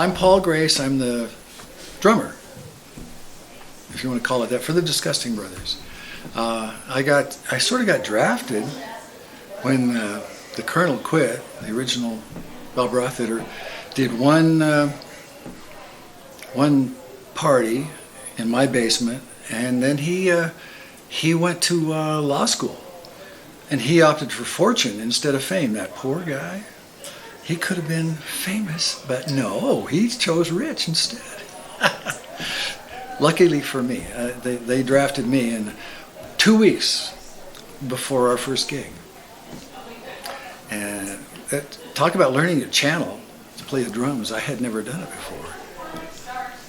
I'm Paul Grace. I'm the drummer, if you want to call it that, for the Disgusting Brothers. I sort of got drafted when the Colonel quit. The original Bob Roth Theater did one party in my basement, and then he went to law school, and he opted for fortune instead of fame. That poor guy. He could have been famous, but no, he chose rich instead. Luckily for me, they drafted me in 2 weeks before our first gig. And talk about learning a channel to play the drums. I had never done it before.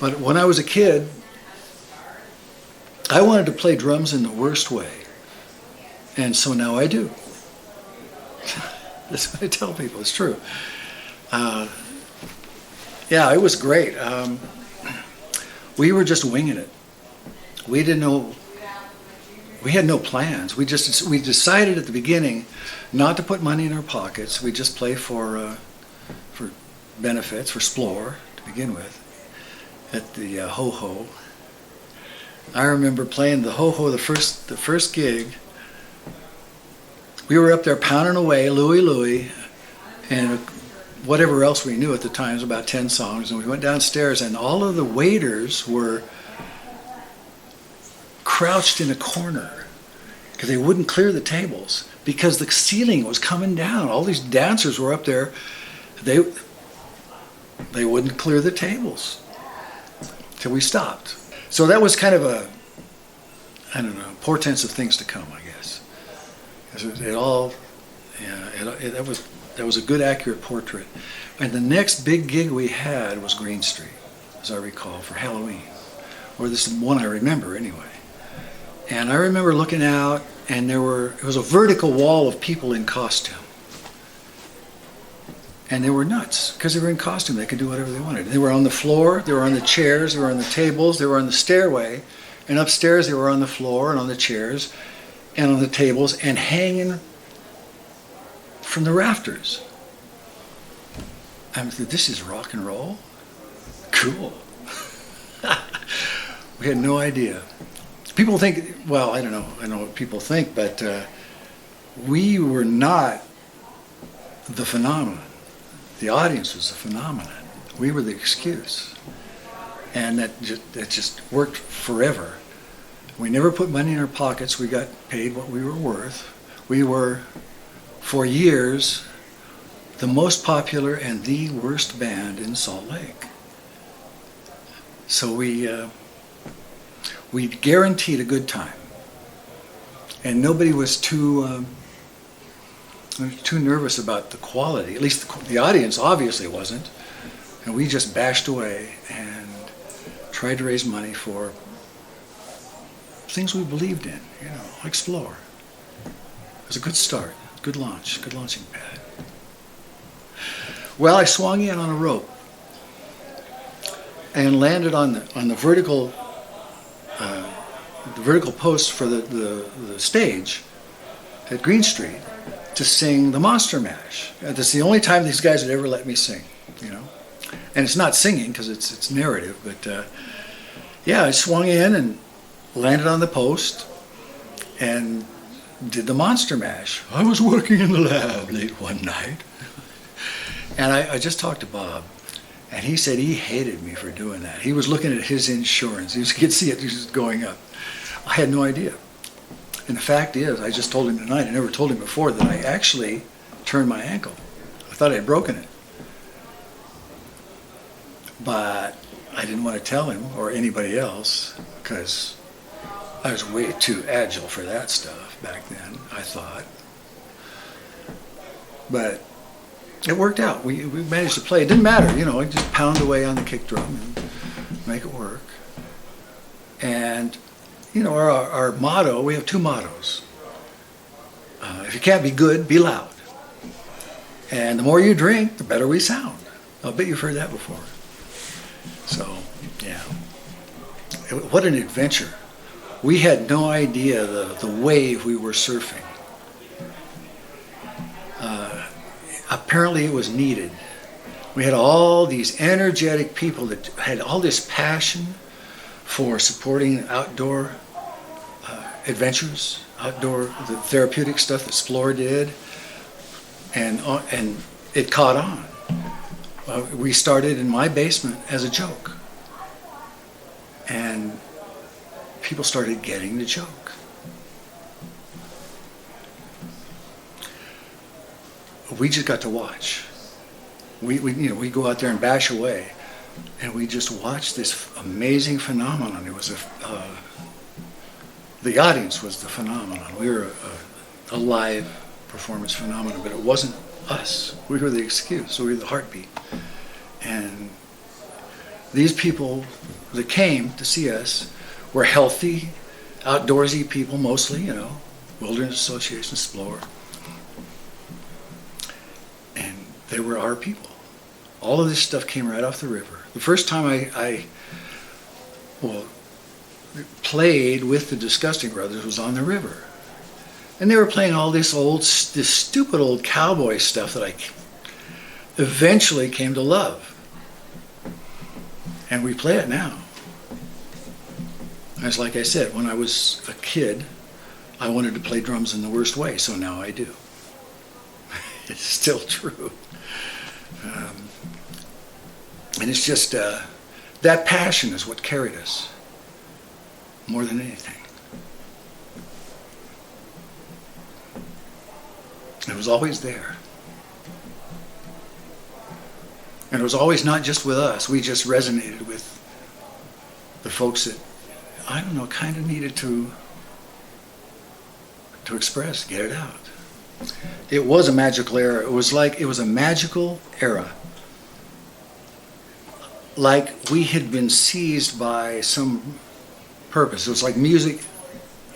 But when I was a kid, I wanted to play drums in the worst way. And so now I do. That's what I tell people. It's true. Yeah, it was great. We were just winging it. We didn't know. We had no plans. We decided at the beginning not to put money in our pockets. We just play for benefits, for Splore to begin with, at the Ho Ho. I remember playing the Ho Ho the first gig. We were up there pounding away, Louie Louie, and whatever else we knew at the time. It was about 10 songs, and we went downstairs, and all of the waiters were crouched in a corner because they wouldn't clear the tables because the ceiling was coming down. All these dancers were up there. They wouldn't clear the tables till we stopped. So that was kind of a, I don't know, portents of things to come, I guess. That was a good, accurate portrait. And the next big gig we had was Green Street, as I recall, for Halloween. Or this is one I remember anyway. And I remember looking out, and it was a vertical wall of people in costume. And they were nuts, because they were in costume. They could do whatever they wanted. They were on the floor, they were on the chairs, they were on the tables, they were on the stairway. And upstairs they were on the floor and on the chairs and on the tables and hanging from the rafters. I said, this is rock and roll? Cool. We had no idea. People think, well, I don't know what people think, but we were not the phenomenon. The audience was the phenomenon. We were the excuse. And that just worked forever. We never put money in our pockets. We got paid what we were worth. We were, for years, the most popular and the worst band in Salt Lake. So we guaranteed a good time. And nobody was too nervous about the quality. At least the audience obviously wasn't. And we just bashed away and tried to raise money for things we believed in, like Splore. It was a good start, good launch, good launching pad. Well, I swung in on a rope and landed on the vertical post for the stage at Green Street to sing the Monster Mash. That's the only time these guys had ever let me sing, And it's not singing because it's narrative, but yeah, I swung in and landed on the post and did the Monster Mash. I was working in the lab late one night, and I just talked to Bob, and he said he hated me for doing that. He was looking at his insurance. He could see it just going up. I had no idea. And the fact is, I just told him tonight, I never told him before, that I actually turned my ankle. I thought I had broken it. But I didn't want to tell him or anybody else because I was way too agile for that stuff back then, I thought. But it worked out. We managed to play. It didn't matter, I just pound away on the kick drum and make it work. And, our motto, we have two mottos. If you can't be good, be loud. And the more you drink, the better we sound. I'll bet you've heard that before. So, yeah. What an adventure. We had no idea the wave we were surfing. Apparently it was needed. We had all these energetic people that had all this passion for supporting outdoor adventures, the therapeutic stuff that Explore did, and it caught on. We started in my basement as a joke, and people started getting the joke. We just got to watch. We go out there and bash away, and we just watched this amazing phenomenon. It was the audience was the phenomenon. We were a live performance phenomenon, but it wasn't us. We were the excuse. We were the heartbeat. And these people that came to see us were healthy, outdoorsy people mostly, Wilderness Association, Explorer. And they were our people. All of this stuff came right off the river. The first time I played with the Disgusting Brothers was on the river. And they were playing all this stupid old cowboy stuff that I eventually came to love. And we play it now. As like I said, when I was a kid, I wanted to play drums in the worst way, so now I do. It's still true. And it's just, that passion is what carried us, more than anything. It was always there. And it was always not just with us. We just resonated with the folks that, kind of needed to express, get it out. It was a magical era. It was a magical era. Like we had been seized by some purpose. It was like music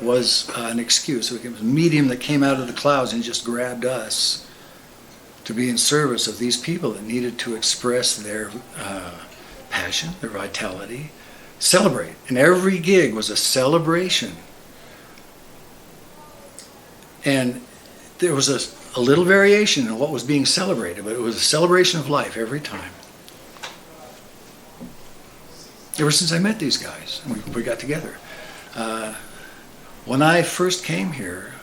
was an excuse. It was a medium that came out of the clouds and just grabbed us to be in service of these people that needed to express their passion, their vitality, celebrate. And every gig was a celebration. And there was a little variation in what was being celebrated, but it was a celebration of life every time. Ever since I met these guys, we got together. When I first came here,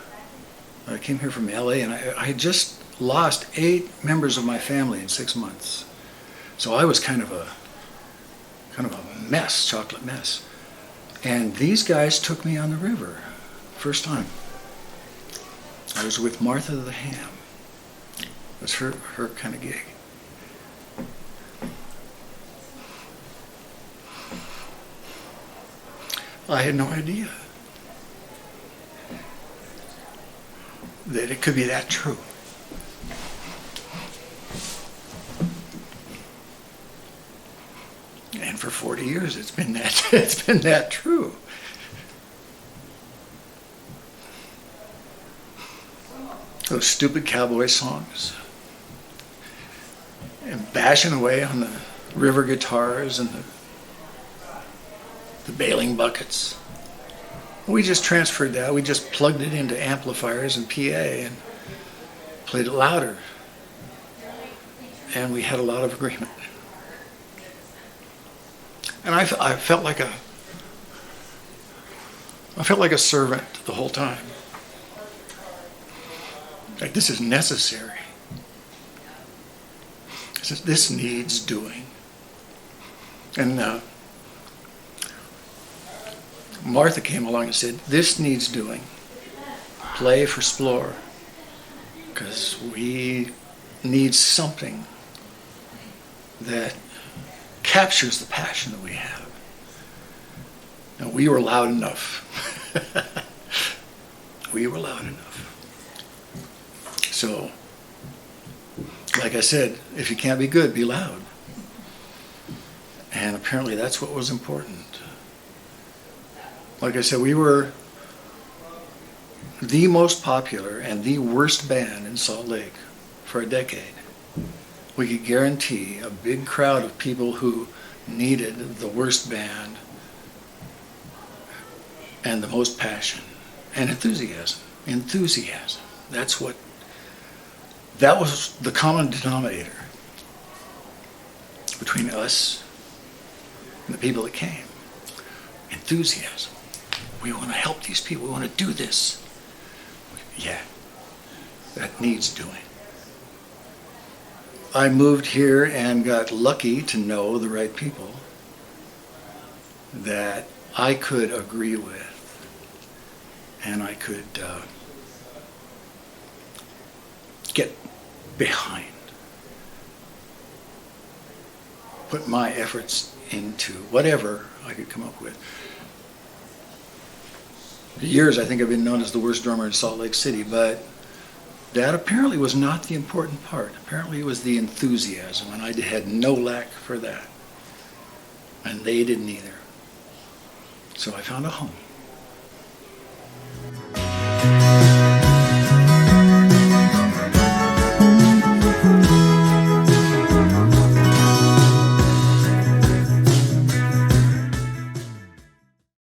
I came here from LA, and I had just lost 8 members of my family in 6 months. So I was kind of a mess, chocolate mess. And these guys took me on the river, first time. I was with Martha the Ham. It was her kind of gig. I had no idea that it could be that true. And for 40 years it's been that true. Those stupid cowboy songs and bashing away on the river guitars and the bailing buckets. We just transferred that. We just plugged it into amplifiers and PA and played it louder. And we had a lot of agreement. And I felt like a servant the whole time. Like, this is necessary. This needs doing. And Martha came along and said, this needs doing. Play for Explore. Because we need something that captures the passion that we have. And we were loud enough. We were loud enough. So, like I said, if you can't be good, be loud. And apparently that's what was important. Like I said, we were the most popular and the worst band in Salt Lake for a decade. We could guarantee a big crowd of people who needed the worst band and the most passion and enthusiasm. That was the common denominator. between us and the people that came. Enthusiasm. We want to help these people. We want to do this. Yeah, that needs doing. I moved here and got lucky to know the right people that I could agree with, and I could get behind, put my efforts into whatever I could come up with. For years, I think I've been known as the worst drummer in Salt Lake City, but that apparently was not the important part. Apparently it was the enthusiasm, and I had no lack for that. And they didn't either. So I found a home.